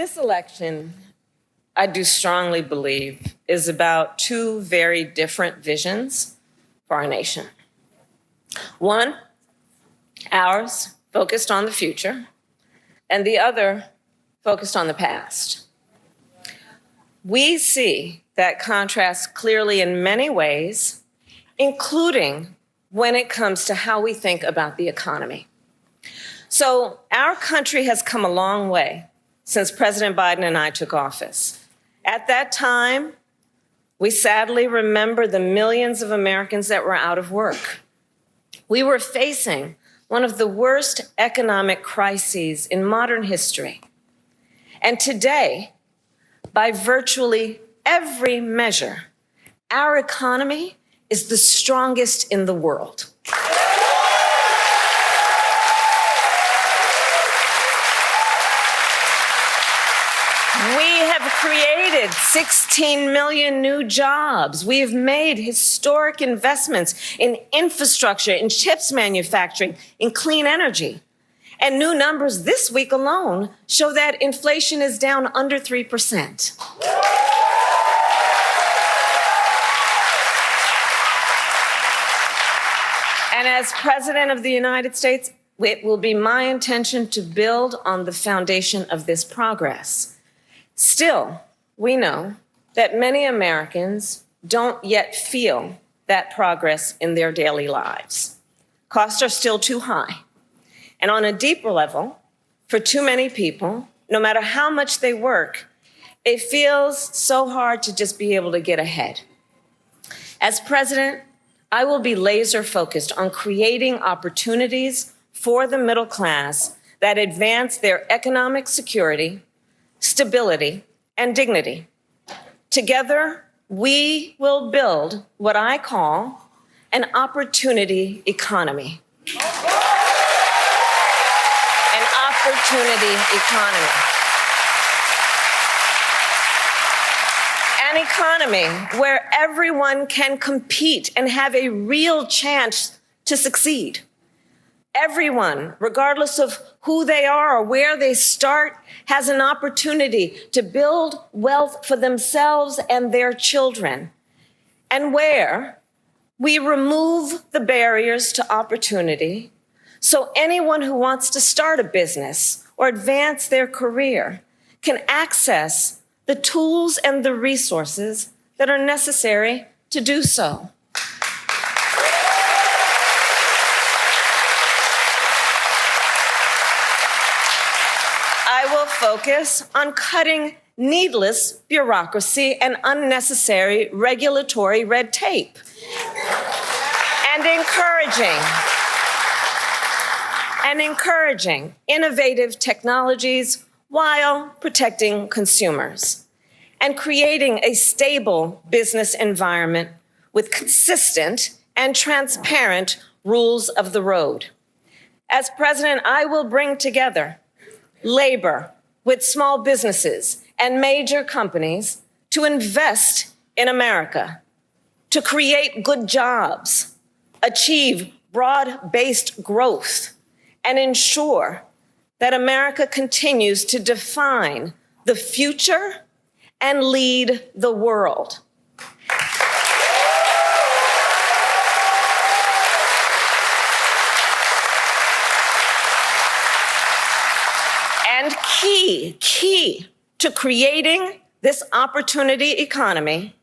This election, I do strongly believe, is about two very different visions for our nation. One, ours, focused on the future, and the other, focused on the past. We see that contrast clearly in many ways, including when it comes to how we think about the economy. So our country has come a long way since President Biden and I took office. At that time, we sadly remember the millions of Americans that were out of work. We were facing one of the worst economic crises in modern history. And today, by virtually every measure, our economy is the strongest in the world. We have created 16 million new jobs. We have made historic investments in infrastructure, in chips manufacturing, in clean energy. And new numbers this week alone show that inflation is down under 3%. And as President of the United States, it will be my intention to build on the foundation of this progress. Still, we know that many Americans don't yet feel that progress in their daily lives. Costs are still too high. And on a deeper level, for too many people, no matter how much they work, it feels so hard to just be able to get ahead. As president, I will be laser focused on creating opportunities for the middle class that advance their economic security, stability, and dignity. Together, we will build what I call an opportunity economy. An opportunity economy. An economy where everyone can compete and have a real chance to succeed. Everyone, regardless of who they are or where they start, has an opportunity to build wealth for themselves and their children. And where we remove the barriers to opportunity so anyone who wants to start a business or advance their career can access the tools and the resources that are necessary to do so. I will focus on cutting needless bureaucracy and unnecessary regulatory red tape and encouraging innovative technologies while protecting consumers and creating a stable business environment with consistent and transparent rules of the road. As president, I will bring together labor with small businesses and major companies to invest in America, to create good jobs, achieve broad-based growth, and ensure that America continues to define the future and lead the world. And key to creating this opportunity economy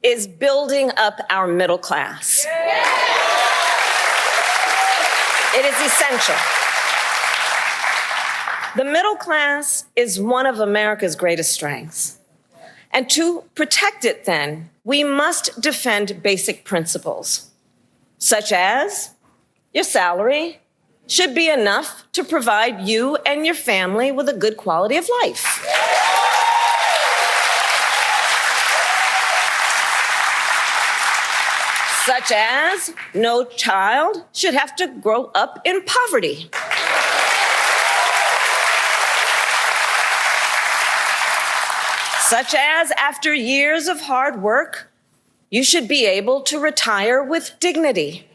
is building up our middle class. It is essential. The middle class is one of America's greatest strengths. And to protect it, then, we must defend basic principles, such as your salary should be enough to provide you and your family with a good quality of life. Such as no child should have to grow up in poverty. Such as after years of hard work, you should be able to retire with dignity.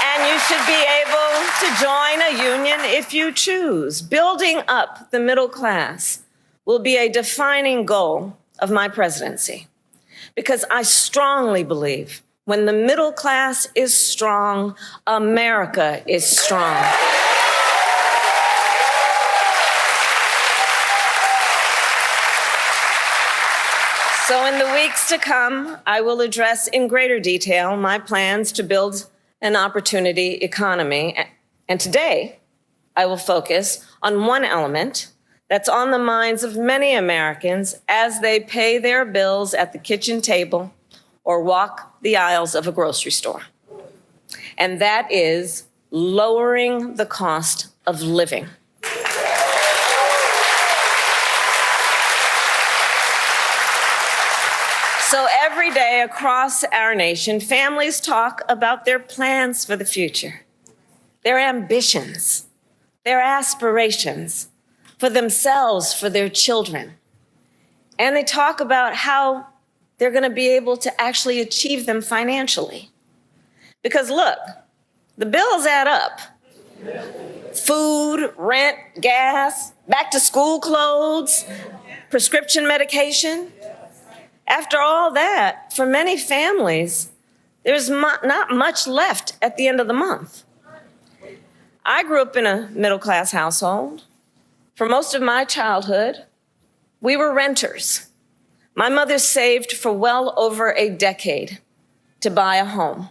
And you should be able to join a union if you choose. Building up the middle class will be a defining goal of my presidency, because I strongly believe when the middle class is strong, America is strong. So in the weeks to come, I will address in greater detail my plans to build an opportunity economy. And today, I will focus on one element that's on the minds of many Americans as they pay their bills at the kitchen table or walk the aisles of a grocery store. And that is lowering the cost of living. So every day across our nation, families talk about their plans for the future, their ambitions, their aspirations for themselves, for their children. And they talk about how they're going to be able to actually achieve them financially. Because look, the bills add up. Food, rent, gas, back to school clothes, prescription medication. After all that, for many families, there's not much left at the end of the month. I grew up in a middle-class household. For most of my childhood, we were renters. My mother saved for well over a decade to buy a home.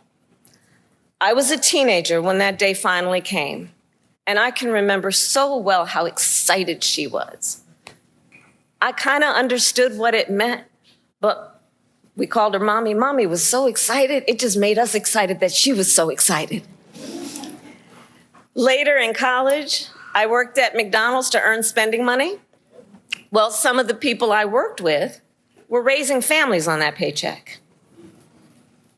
I was a teenager when that day finally came, and I can remember so well how excited she was. I kind of understood what it meant, but we called her Mommy. Mommy was so excited, it just made us excited that she was so excited. Later in college, I worked at McDonald's to earn spending money. Well, some of the people I worked with were raising families on that paycheck.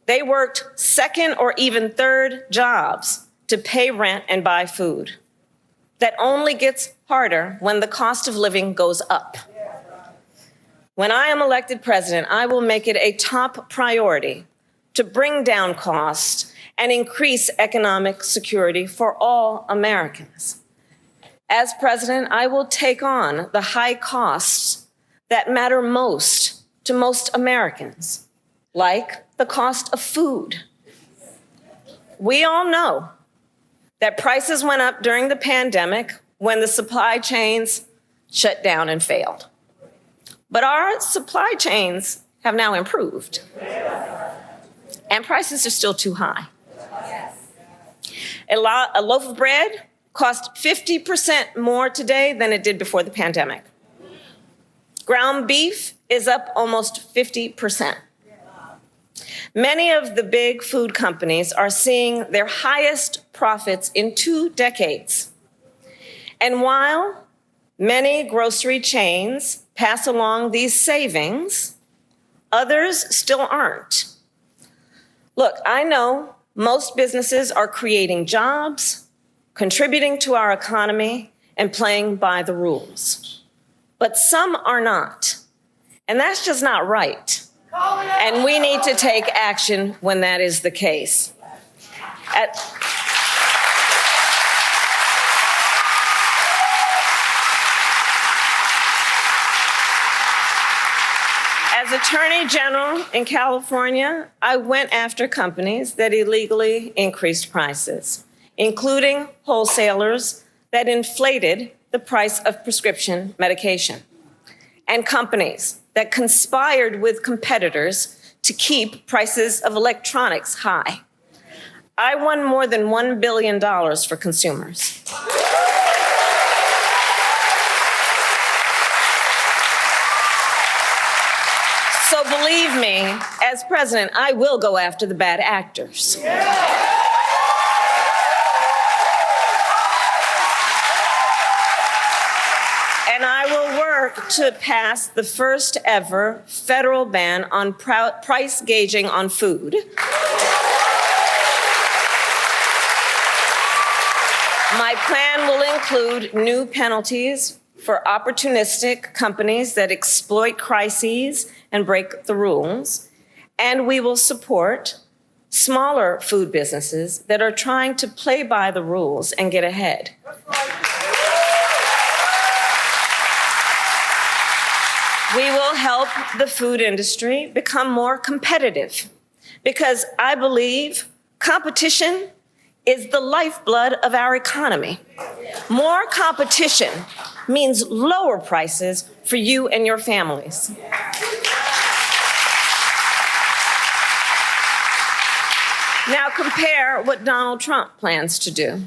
They worked second or even third jobs to pay rent and buy food. That only gets harder when the cost of living goes up. When I am elected president, I will make it a top priority to bring down costs and increase economic security for all Americans. As president, I will take on the high costs that matter most to most Americans, like the cost of food. We all know that prices went up during the pandemic when the supply chains shut down and failed. But our supply chains have now improved, and prices are still too high. A loaf of bread costs 50% more today than it did before the pandemic. Ground beef is up almost 50%. Many of the big food companies are seeing their highest profits in 2 decades. And while many grocery chains pass along these savings, others still aren't. Look, I know most businesses are creating jobs, contributing to our economy, and playing by the rules. But some are not. And that's just not right. And we need to take action when that is the case. As Attorney General in California, I went after companies that illegally increased prices, including wholesalers that inflated the price of prescription medication, and companies that conspired with competitors to keep prices of electronics high. I won more than $1 billion for consumers. So believe me, as president, I will go after the bad actors. And I will work to pass the first ever federal ban on price gouging on food. My plan will include new penalties for opportunistic companies that exploit crises and break the rules. And we will support smaller food businesses that are trying to play by the rules and get ahead. We will help the food industry become more competitive because I believe competition is the lifeblood of our economy. More competition means lower prices for you and your families. Now compare what Donald Trump plans to do.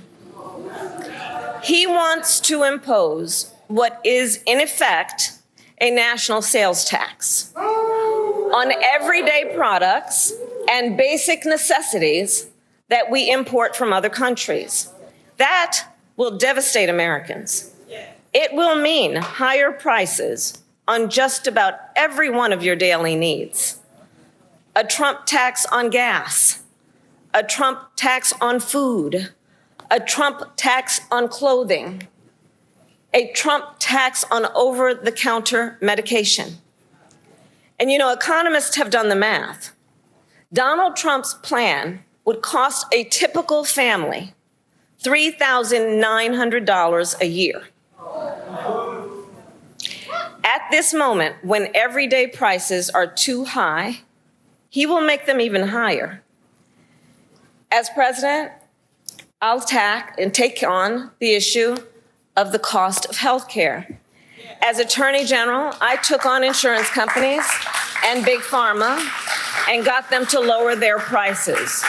He wants to impose what is, in effect, a national sales tax on everyday products and basic necessities that we import from other countries. That will devastate Americans. It will mean higher prices on just about every one of your daily needs. A Trump tax on gas, a Trump tax on food, a Trump tax on clothing, a Trump tax on over-the-counter medication. And you know, economists have done the math. Donald Trump's plan would cost a typical family $3,900 a year. At this moment, when everyday prices are too high, he will make them even higher. As president, I'll take on the issue of the cost of health care. As Attorney General, I took on insurance companies and Big Pharma and got them to lower their prices.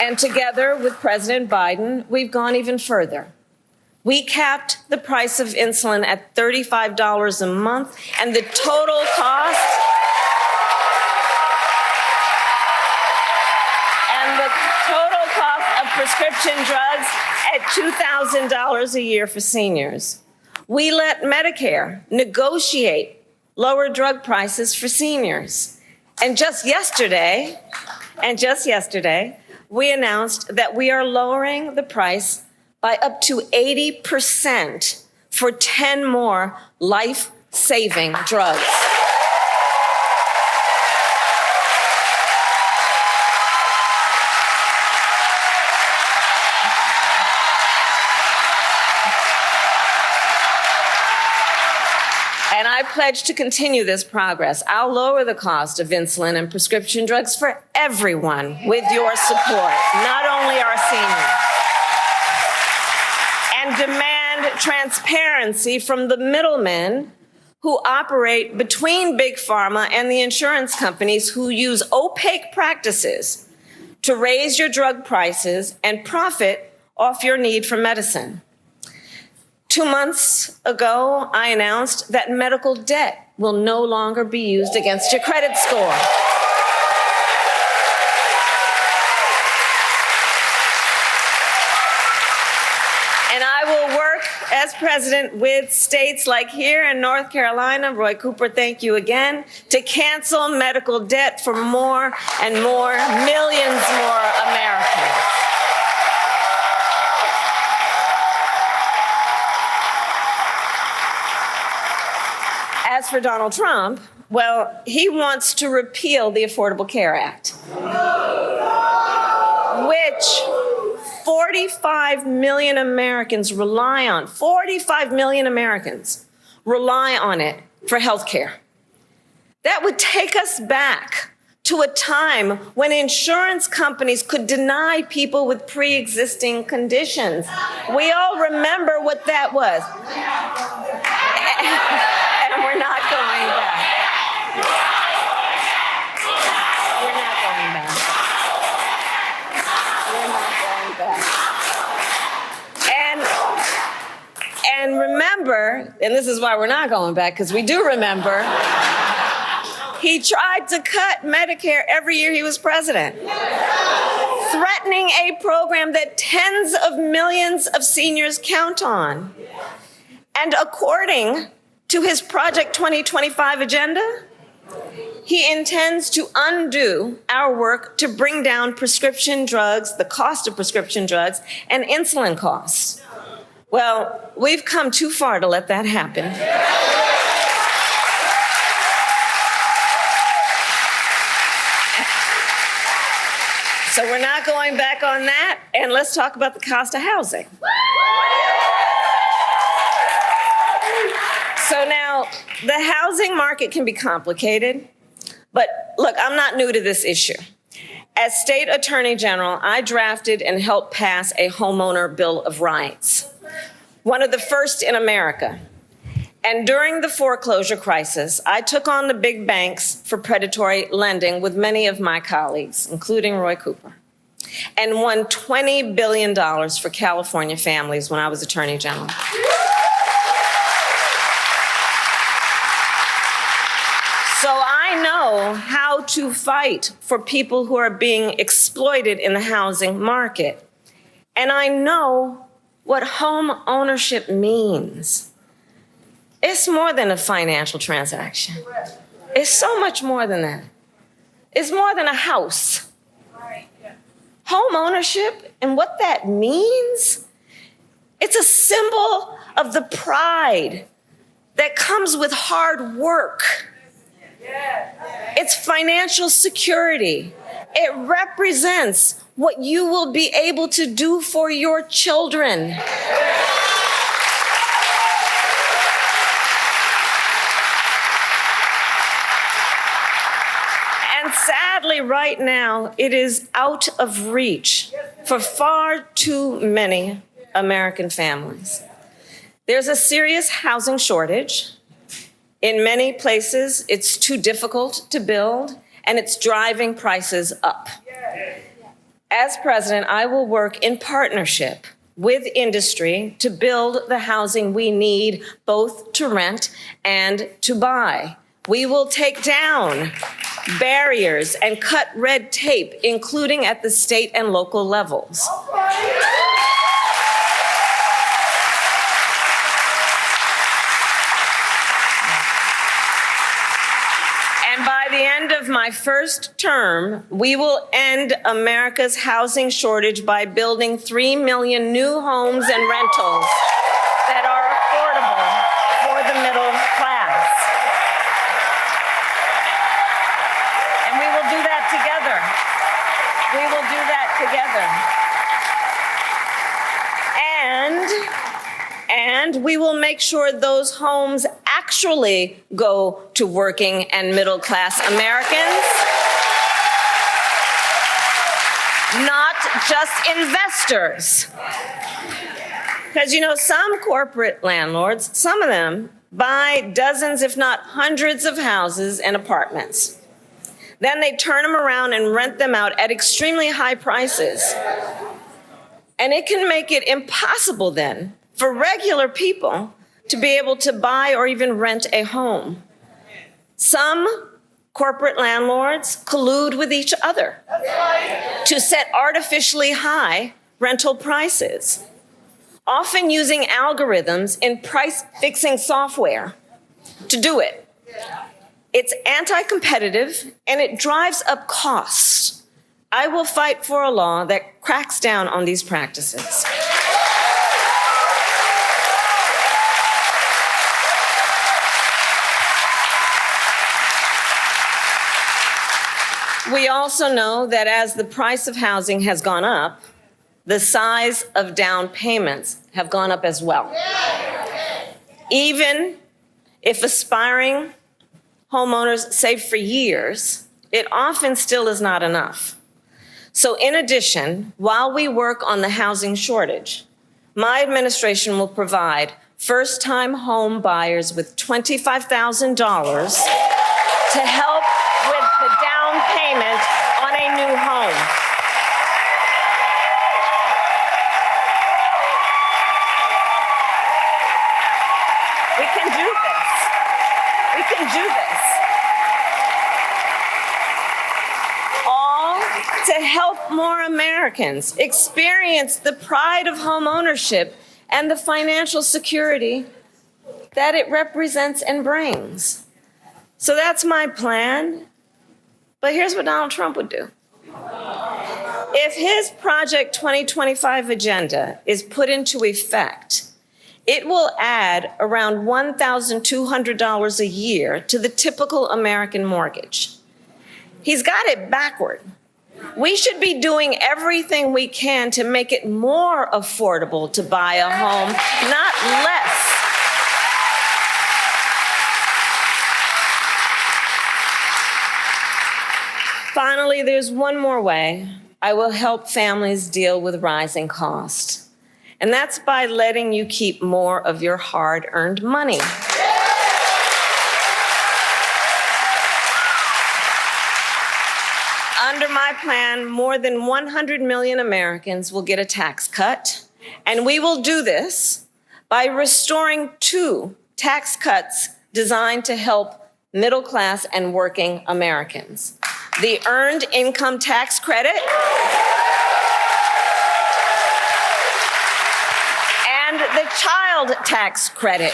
And together with President Biden, we've gone even further. We capped the price of insulin at $35 a month, and the total cost of prescription drugs at $2,000 a year for seniors. We let Medicare negotiate lower drug prices for seniors. And just yesterday, we announced that we are lowering the price by up to 80% for 10 more life-saving drugs. And I pledge to continue this progress. I'll lower the cost of insulin and prescription drugs for everyone with your support, not only our seniors. And demand transparency from the middlemen who operate between Big Pharma and the insurance companies who use opaque practices to raise your drug prices and profit off your need for medicine. 2 months ago, I announced that medical debt will no longer be used against your credit score. And I will work as president with states like here in North Carolina, Roy Cooper, thank you again, to cancel medical debt for more and more, millions more Americans. As for Donald Trump, well, he wants to repeal the Affordable Care Act, which 45 million Americans rely on. 45 million Americans rely on it for health care. That would take us back to a time when insurance companies could deny people with pre-existing conditions. We all remember what that was. And we're not going back. We're not going back. We're not going back. And remember, and this is why we're not going back, because we do remember, he tried to cut Medicare every year he was president, threatening a program that tens of millions of seniors count on. And according to his Project 2025 agenda, he intends to undo our work to bring down prescription drugs, the cost of prescription drugs, and insulin costs. Well, we've come too far to let that happen. So we're not going back on that, and let's talk about the cost of housing. So now, the housing market can be complicated, but look, I'm not new to this issue. As State Attorney General, I drafted and helped pass a homeowner Bill of Rights, one of the first in America. And during the foreclosure crisis, I took on the big banks for predatory lending with many of my colleagues, including Roy Cooper, and won $20 billion for California families when I was Attorney General. So I know how to fight for people who are being exploited in the housing market. And I know what home ownership means. It's more than a financial transaction. It's so much more than that. It's more than a house. Home ownership and what that means, it's a symbol of the pride that comes with hard work. It's financial security. It represents what you will be able to do for your children. And sadly, right now, it is out of reach for far too many American families. There's a serious housing shortage. In many places, it's too difficult to build, and it's driving prices up. As president, I will work in partnership with industry to build the housing we need, both to rent and to buy. We will take down barriers and cut red tape, including at the state and local levels. By the end of my first term, we will end America's housing shortage by building 3 million new homes and rentals that are affordable for the middle class. And we will do that together. We will do that together. And we will make sure those homes actually go to working and middle class Americans, not just investors. Because, you know, some corporate landlords, some of them buy dozens, if not hundreds of houses and apartments. Then they turn them around and rent them out at extremely high prices. And it can make it impossible then for regular people to be able to buy or even rent a home. Some corporate landlords collude with each other to set artificially high rental prices, often using algorithms in price-fixing software to do it. It's anti-competitive and it drives up costs. I will fight for a law that cracks down on these practices. We also know that as the price of housing has gone up, the size of down payments have gone up as well. Even if aspiring homeowners save for years, it often still is not enough. So in addition, while we work on the housing shortage, my administration will provide first-time home buyers with $25,000 to help with the down payment on a new home. We can do this. We can do this. All to help more Americans experience the pride of home ownership and the financial security that it represents and brings. So that's my plan. But here's what Donald Trump would do. If his Project 2025 agenda is put into effect, it will add around $1,200 a year to the typical American mortgage. He's got it backward. We should be doing everything we can to make it more affordable to buy a home, not less. Finally, there's one more way I will help families deal with rising costs, and that's by letting you keep more of your hard-earned money. Under my plan, more than 100 million Americans will get a tax cut, and we will do this by restoring 2 tax cuts designed to help middle-class and working Americans: the Earned Income Tax Credit and the Child Tax Credit.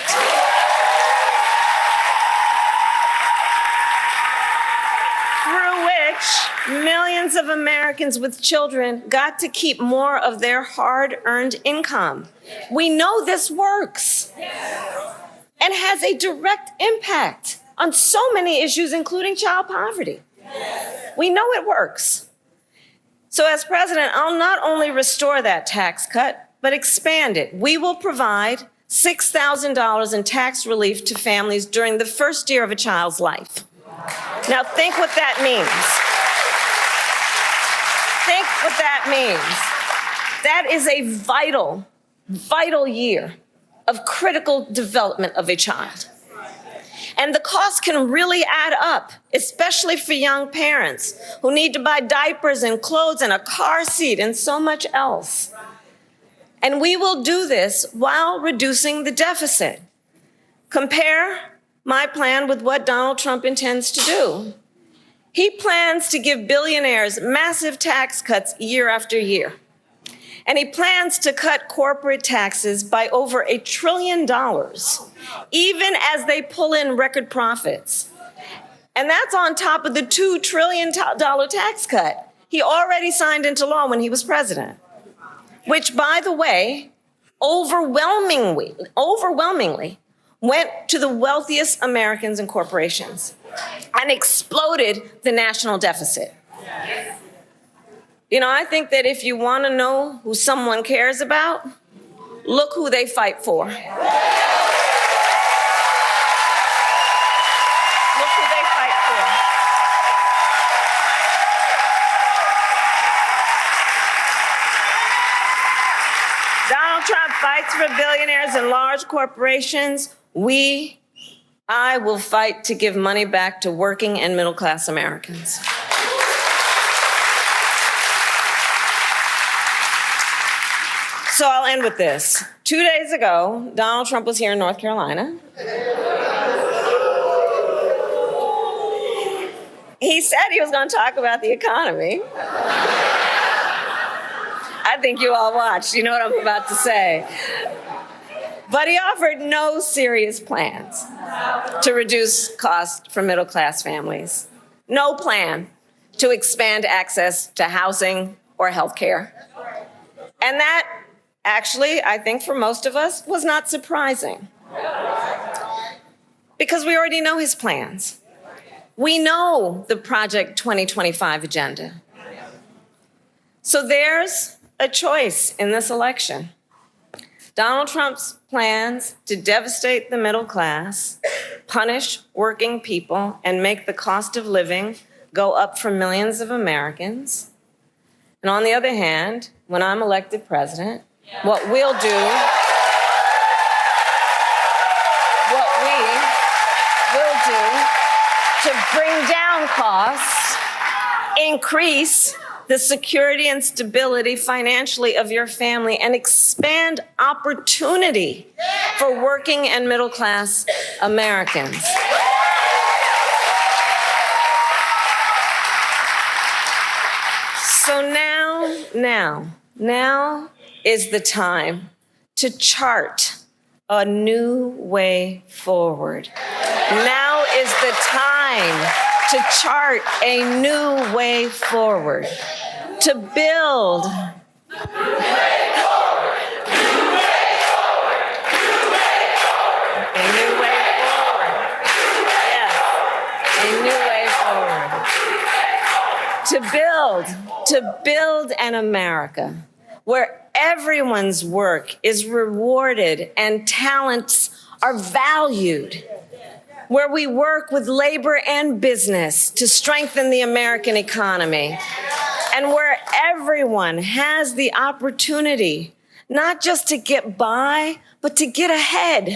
Through which millions of Americans with children got to keep more of their hard-earned income. We know this works and has a direct impact on so many issues, including child poverty. We know it works. So as president, I'll not only restore that tax cut, but expand it. We will provide $6,000 in tax relief to families during the first year of a child's life. Now think what that means. Think what that means. That is a vital, vital year of critical development of a child. And the cost can really add up, especially for young parents who need to buy diapers and clothes and a car seat and so much else. And we will do this while reducing the deficit. Compare my plan with what Donald Trump intends to do. He plans to give billionaires massive tax cuts year after year. And he plans to cut corporate taxes by over $1 trillion, even as they pull in record profits. And that's on top of the $2 trillion tax cut he already signed into law when he was president, which, by the way, overwhelmingly went to the wealthiest Americans and corporations and exploded the national deficit. You know, I think that if you want to know who someone cares about, look who they fight for. Look who they fight for. Donald Trump fights for billionaires and large corporations. I will fight to give money back to working and middle-class Americans. So I'll end with this. 2 days ago, Donald Trump was here in North Carolina. He said he was going to talk about the economy. I think you all watched. You know what I'm about to say. But he offered no serious plans to reduce costs for middle-class families. No plan to expand access to housing or health care. And that, actually, I think for most of us, was not surprising. Because we already know his plans. We know the Project 2025 agenda. So there's a choice in this election. Donald Trump's plans to devastate the middle class, punish working people, and make the cost of living go up for millions of Americans. And on the other hand, when I'm elected president, what we will do to bring down costs, increase the security and stability financially of your family, and expand opportunity for working and middle-class Americans. So now is the time to chart a new way forward. Now is the time to chart a new way forward, to build a new way forward. Yes, a new way forward. to build an America where everyone's work is rewarded and talents are valued, where we work with labor and business to strengthen the American economy, and where everyone has the opportunity not just to get by, but to get ahead.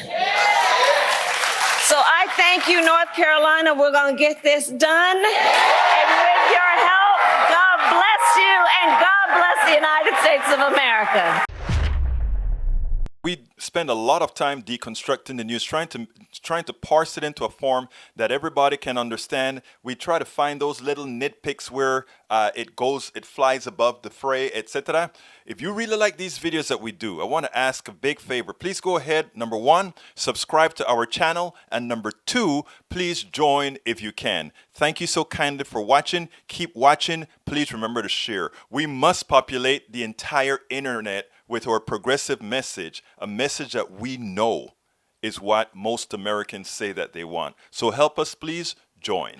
So I thank you, North Carolina. We're going to get this done. And with your help, God bless you, and God bless the United States of America. We spend a lot of time deconstructing the news, trying to parse it into a form that everybody can understand. We try to find those little nitpicks where it flies above the fray, etc. If you really like these videos that we do, I want to ask a big favor. Please go ahead, number 1, subscribe to our channel, and number 2, please join if you can. Thank you so kindly for watching. Keep watching. Please remember to share. We must populate the entire internet with our progressive message, a message that we know is what most Americans say that they want. So help us, please join.